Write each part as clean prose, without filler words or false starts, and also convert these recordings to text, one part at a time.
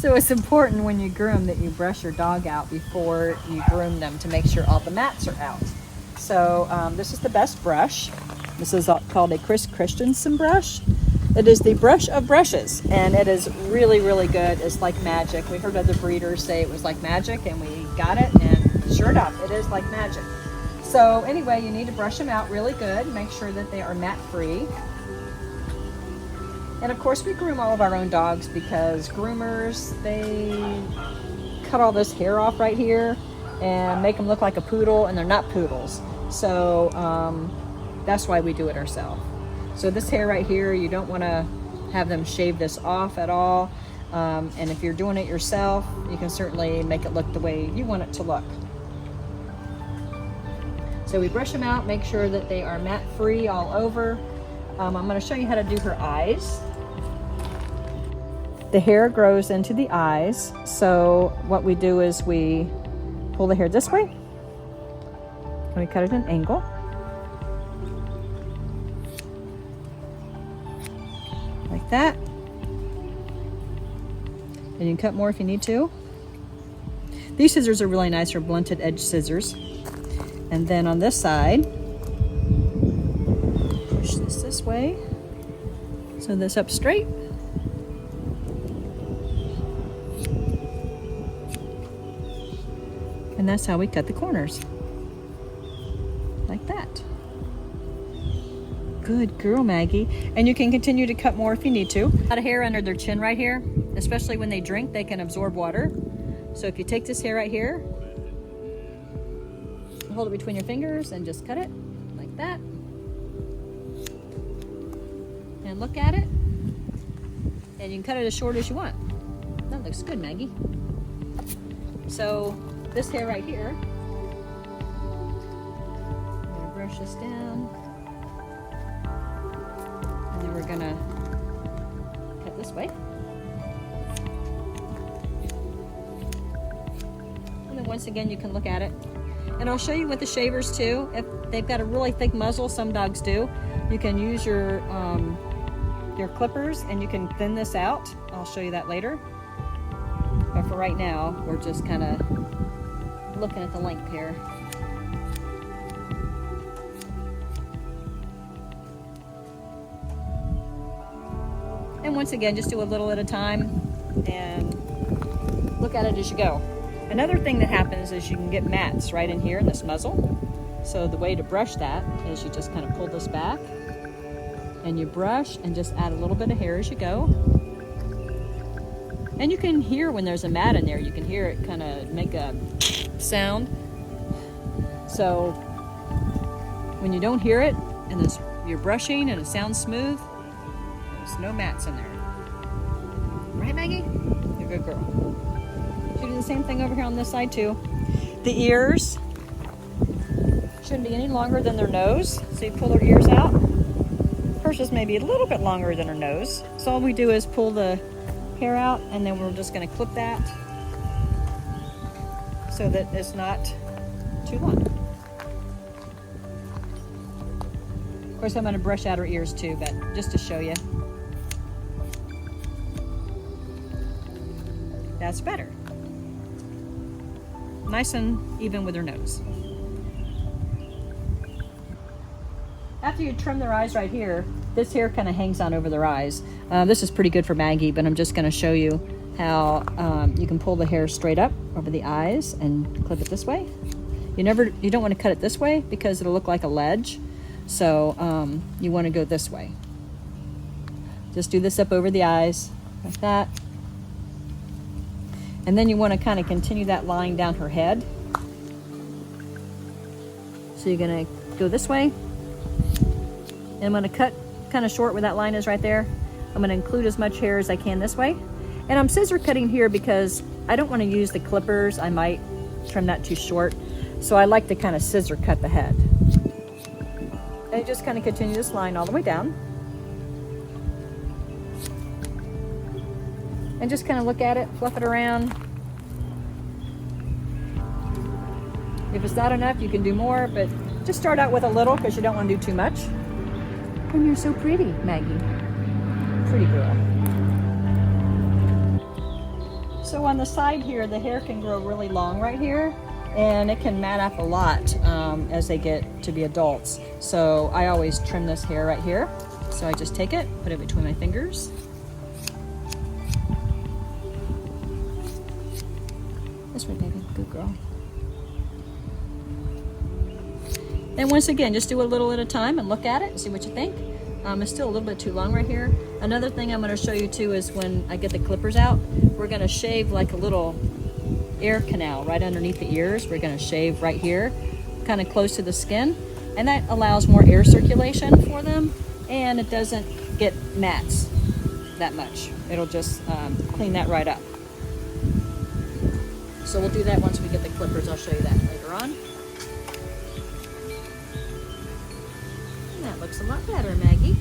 So it's important when you groom that you brush your dog out before you groom them to make sure all the mats are out. So this is the best brush. This is called a Chris Christensen brush. It is the brush of brushes, and it is really, really good. It's like magic. We heard other breeders say it was like magic, and we got it, and sure enough, it is like magic. So anyway, you need to brush them out really good. Make sure that they are mat free. And of course, we groom all of our own dogs because groomers, they cut all this hair off right here and make them look like a poodle, and they're not poodles. So that's why we do it ourselves. So this hair right here, you don't want to have them shave this off at all. And if you're doing it yourself, you can certainly make it look the way you want it to look. So we brush them out, make sure that they are mat free all over. I'm going to show you how to do her eyes. The hair grows into the eyes. So what we do is we pull the hair this way and we cut it at an angle. Like that. And you can cut more if you need to. These scissors are really nice for blunted edge scissors. And then on this side, push this way. So this up straight. And that's how we cut the corners. Like that. Good girl, Maggie. And you can continue to cut more if you need to. A lot of hair under their chin right here, especially when they drink, they can absorb water. So if you take this hair right here, hold it between your fingers and just cut it like that. And look at it. And you can cut it as short as you want. That looks good, Maggie. So this hair right here, I'm gonna brush this down. And then we're gonna cut this way. And then once again, you can look at it. And I'll show you with the shavers too. If they've got a really thick muzzle, some dogs do, you can use your clippers and you can thin this out. I'll show you that later. But for right now, we're just kind of looking at the length here. And once again, just do a little at a time and look at it as you go. Another thing that happens is you can get mats right in here in this muzzle. So the way to brush that is you just kind of pull this back and you brush and just add a little bit of hair as you go. And you can hear when there's a mat in there, you can hear it kind of make a sound. So when you don't hear it and you're brushing and it sounds smooth, there's no mats in there. Right, Maggie? You're a good girl. You do the same thing over here on this side too. The ears shouldn't be any longer than their nose. So you pull their ears out. Hers is maybe a little bit longer than her nose. So all we do is pull the hair out and then we're just going to clip that so that it's not too long. Of course, I'm going to brush out her ears too, but just to show you. That's better. Nice and even with her nose. After you trim their eyes right here, this hair kind of hangs on over their eyes. This is pretty good for Maggie, but I'm just going to show you how you can pull the hair straight up over the eyes and clip it this way. You don't want to cut it this way because it'll look like a ledge. So you want to go this way. Just do this up over the eyes like that. And then you want to kind of continue that line down her head. So you're going to go this way. And I'm going to cut kind of short where that line is right there. I'm going to include as much hair as I can this way. And I'm scissor cutting here because I don't want to use the clippers. I might trim that too short. So I like to kind of scissor cut the head. And just kind of continue this line all the way down. And just kind of look at it, fluff it around. If it's not enough, you can do more, but just start out with a little because you don't want to do too much. And you're so pretty, Maggie. Pretty girl. So on the side here, the hair can grow really long right here, and it can mat up a lot as they get to be adults. So I always trim this hair right here. So I just take it, put it between my fingers. This way, baby, good girl. Then once again, just do a little at a time and look at it and see what you think. It's still a little bit too long right here. Another thing I'm going to show you too is when I get the clippers out, we're going to shave like a little air canal right underneath the ears. We're going to shave right here, kind of close to the skin, and that allows more air circulation for them, and it doesn't get mats that much. It'll just clean that right up. So we'll do that once we get the clippers. I'll show you that later on. That looks a lot better, Maggie.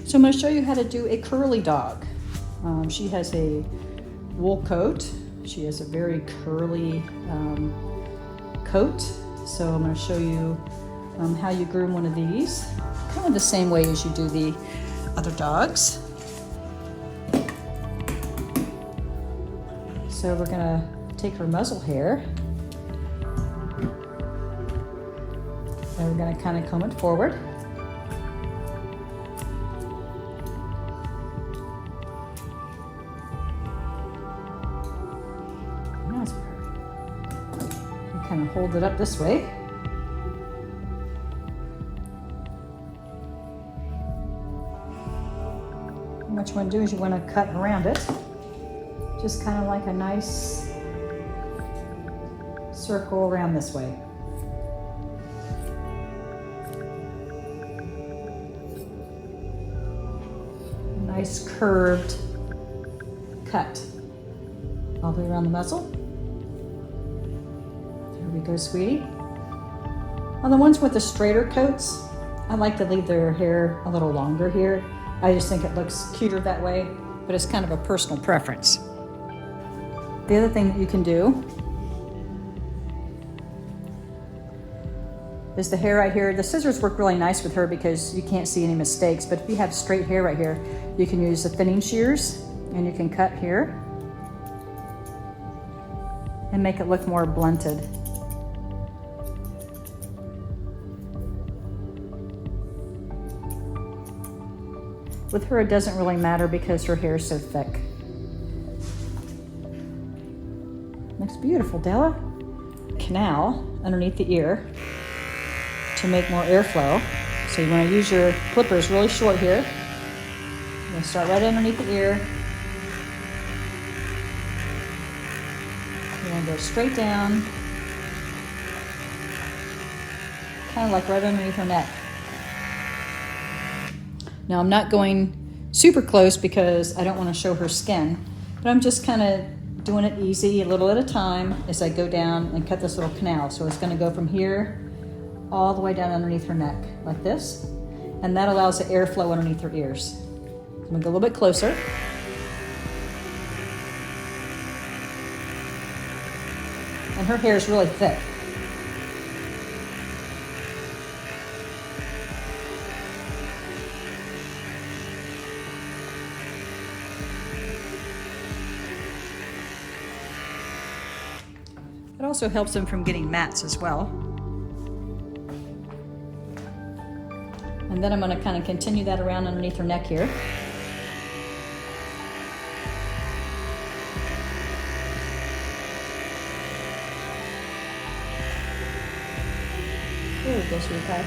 So I'm going to show you how to do a curly dog. She has a wool coat. She has a very curly coat. So I'm going to show you how you groom one of these, kind of the same way as you do the other dogs. So we're going to take her muzzle hair, and we're going to kind of comb it forward. That's perfect. You kind of hold it up this way. And what you want to do is you want to cut around it, just kind of like a nice circle around this way. Nice curved cut all the way around the muzzle. There we go, sweetie. On the ones with the straighter coats, I like to leave their hair a little longer here. I just think it looks cuter that way, but it's kind of a personal preference. The other thing that you can do is the hair right here. The scissors work really nice with her because you can't see any mistakes, but if you have straight hair right here, you can use the thinning shears and you can cut here and make it look more blunted. With her, it doesn't really matter because her hair is so thick. Looks beautiful, Della. Canal underneath the ear to make more airflow. So you want to use your clippers really short here. You're going to start right underneath the ear. You're going to go straight down, kind of like right underneath her neck. Now I'm not going super close because I don't want to show her skin, but I'm just kind of doing it easy, a little at a time, as I go down and cut this little canal. So it's going to go from here all the way down underneath her neck, like this. And that allows the airflow underneath her ears. I'm going to go a little bit closer. And her hair is really thick. It also helps them from getting mats as well. And then I'm going to kind of continue that around underneath her neck here. There we go, sweetheart.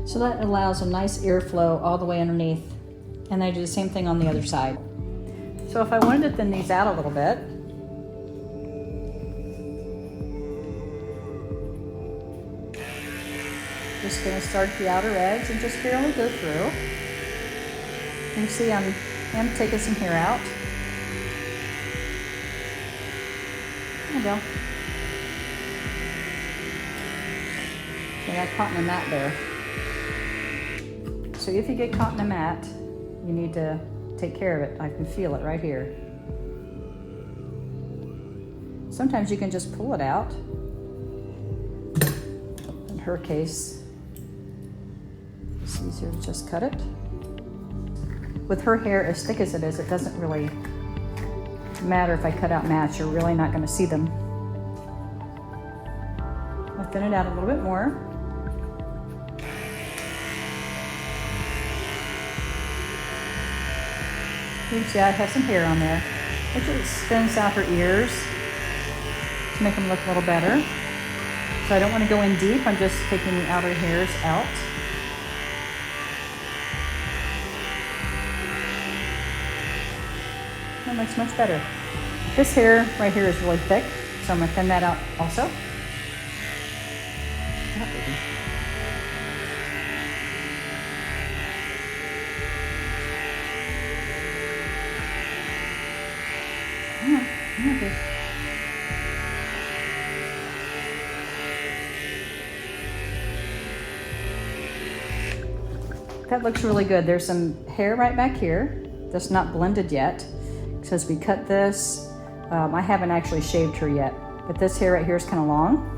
So that allows a nice airflow all the way underneath. And I do the same thing on the other side. So if I wanted to thin these out a little bit, just going to start at the outer edge and just barely go through. You can see I'm taking some hair out. There we go. Okay, I caught in a mat there. So if you get caught in a mat, you need to take care of it. I can feel it right here. Sometimes you can just pull it out her case, it's easier to just cut it. With her hair as thick as it is, it doesn't really matter if I cut out mats. You're really not going to see them. I'll thin it out a little bit more. You can see I have some hair on there. It just thins out her ears to make them look a little better. So I don't want to go in deep. I'm just taking the outer hairs out. That looks much better. This hair right here is really thick, so I'm going to thin that out also. Okay. That looks really good. There's some hair right back here that's not blended yet. So as we cut this, I haven't actually shaved her yet, but this hair right here is kind of long.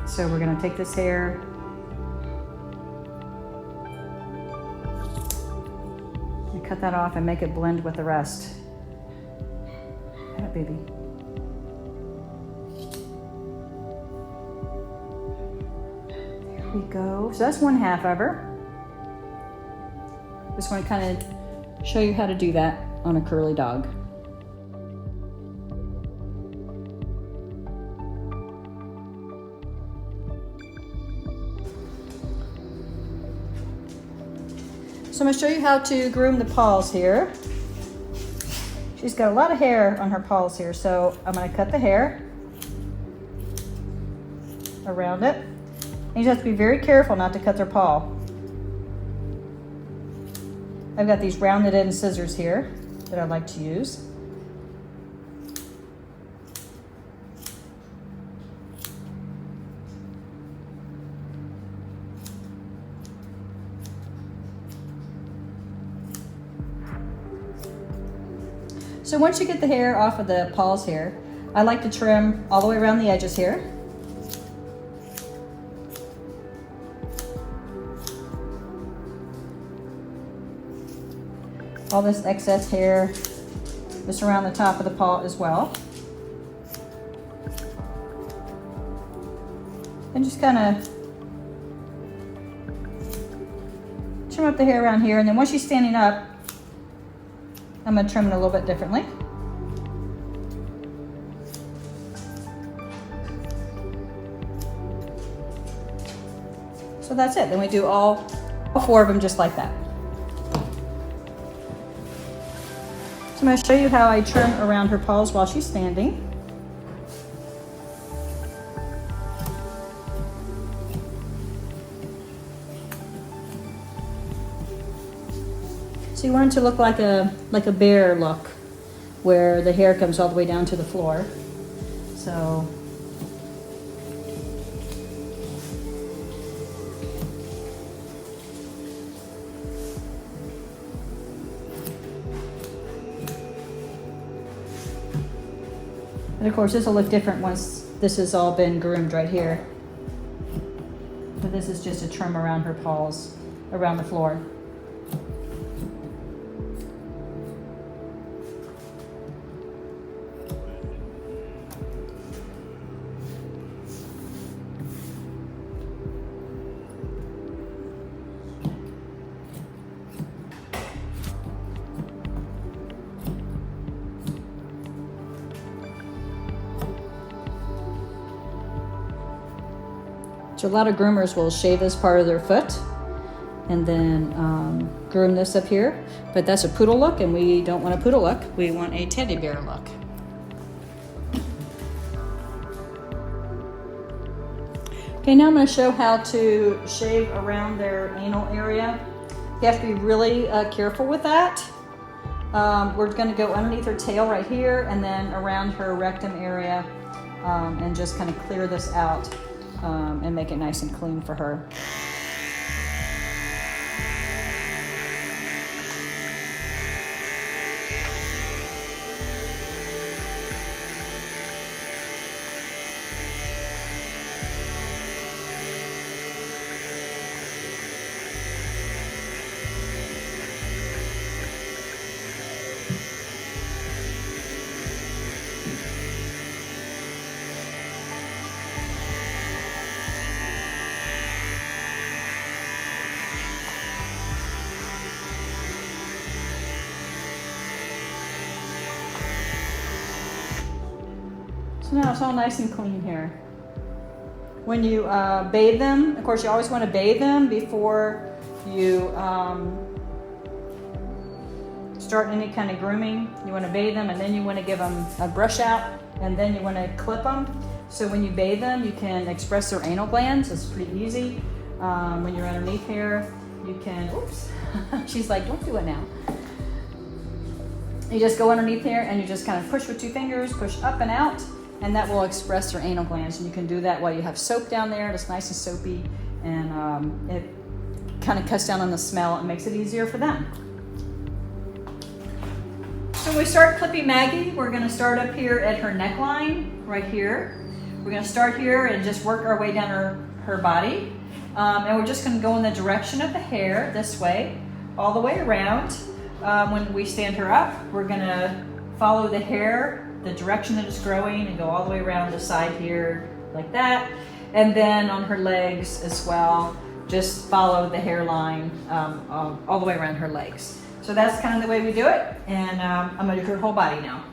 So we're gonna take this hair and cut that off and make it blend with the rest. That baby. There we go. So that's one half of her. Just want to kind of show you how to do that on a curly dog. So I'm going to show you how to groom the paws here. She's got a lot of hair on her paws here, so I'm going to cut the hair around it. And you have to be very careful not to cut their paw. I've got these rounded end scissors here that I like to use. So once you get the hair off of the paws here, I like to trim all the way around the edges here. All this excess hair just around the top of the paw as well. And just kind of trim up the hair around here, and then once she's standing up, I'm going to trim it a little bit differently. So that's it. Then we do all four of them just like that. So I'm going to show you how I trim around her paws while she's standing. So you want it to look like a bear look, where the hair comes all the way down to the floor. So and of course this will look different once this has all been groomed right here. But this is just a trim around her paws, around the floor. So a lot of groomers will shave this part of their foot and then groom this up here, but that's a poodle look, and we don't want a poodle look. We want a teddy bear look. Okay, now I'm going to show how to shave around their anal area. You have to be really careful with that. We're going to go underneath her tail right here and then around her rectum area and just kind of clear this out. And make it nice and clean for her. So now it's all nice and clean here. When you bathe them, of course you always want to bathe them before you start any kind of grooming. You want to bathe them and then you want to give them a brush out and then you want to clip them. So when you bathe them, you can express their anal glands. It's pretty easy. When you're underneath here, you can, oops, she's like, don't do it now. You just go underneath here and you just kind of push with 2 fingers, push up and out, and that will express their anal glands. And you can do that while you have soap down there. It's nice and soapy, and it kind of cuts down on the smell and makes it easier for them. So when we start clipping Maggie, we're gonna start up here at her neckline, right here. We're gonna start here and just work our way down her body. And we're just gonna go in the direction of the hair, this way, all the way around. When we stand her up, we're gonna follow the hair, the direction that it's growing, and go all the way around the side here, like that. And then on her legs as well, just follow the hairline all the way around her legs. So that's kind of the way we do it, and I'm gonna do her whole body now.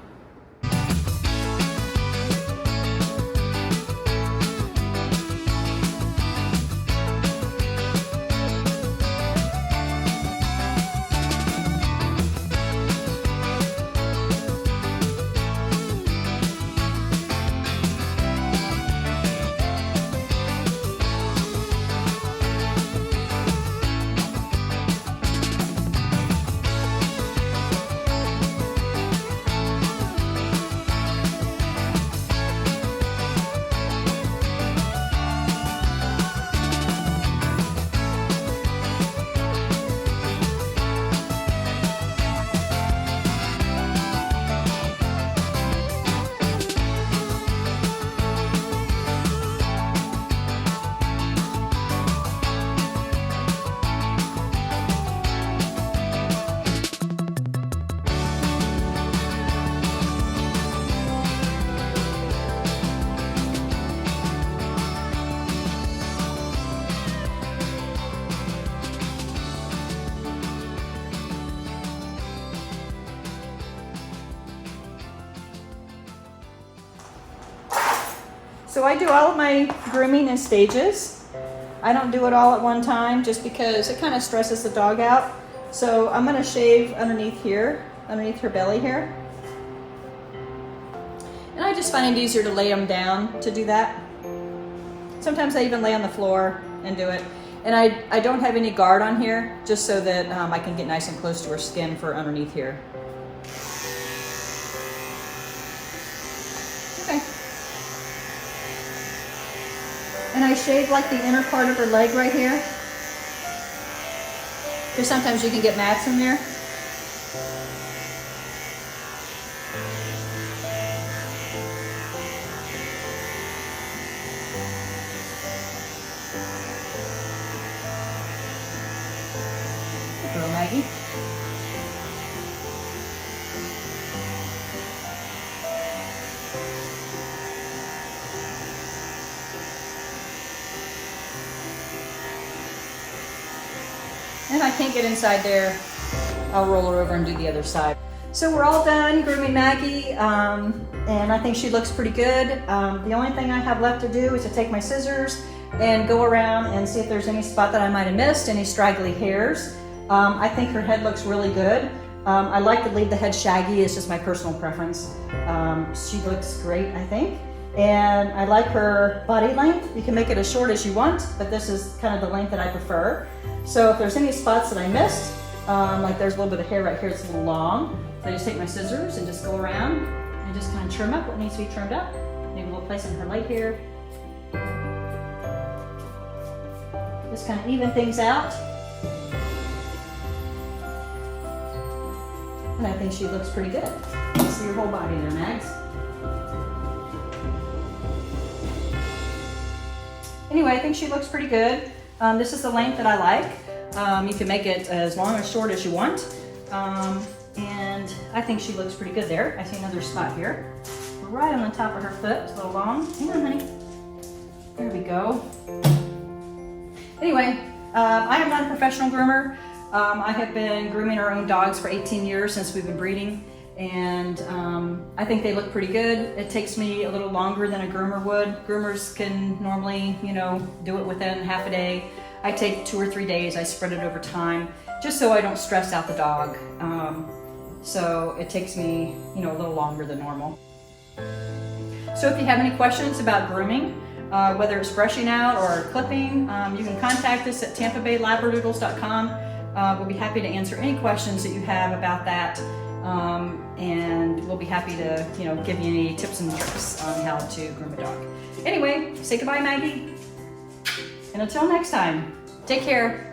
So I do all of my grooming in stages. I don't do it all at one time just because it kind of stresses the dog out. So I'm gonna shave underneath here, underneath her belly here. And I just find it easier to lay them down to do that. Sometimes I even lay on the floor and do it. And I don't have any guard on here just so that I can get nice and close to her skin for underneath here. Okay. And I shave like the inner part of her leg right here. Because sometimes you can get mats in there. Go, Maggie. And I can't get inside there, I'll roll her over and do the other side. So we're all done grooming Maggie, and I think she looks pretty good. The only thing I have left to do is to take my scissors and go around and see if there's any spot that I might have missed, any straggly hairs. I think her head looks really good. I like to leave the head shaggy, it's just my personal preference. She looks great, I think. And I like her body length. You can make it as short as you want, but this is kind of the length that I prefer. So if there's any spots that I missed, like there's a little bit of hair right here that's a little long, so I just take my scissors and just go around and just kind of trim up what needs to be trimmed up. Maybe a little place on her leg here. Just kind of even things out. And I think she looks pretty good. You see your whole body there, Mags. Anyway, I think she looks pretty good. This is the length that I like. You can make it as long or short as you want. And I think she looks pretty good there. I see another spot here. Right on the top of her foot, it's a little long. Hang on, honey. There we go. Anyway, I am not a professional groomer. I have been grooming our own dogs for 18 years since we've been breeding. and I think they look pretty good. It takes me a little longer than a groomer would. Groomers can normally, you know, do it within half a day. I take 2 or 3 days. I spread it over time just so I don't stress out the dog. So it takes me, you know, a little longer than normal. So if you have any questions about grooming, whether it's brushing out or clipping, you can contact us at tampabaylabradoodles.com. We'll be happy to answer any questions that you have about that, and we'll be happy to, you know, give you any tips and tricks on how to groom a dog. Anyway, say goodbye, Maggie, and until next time, take care.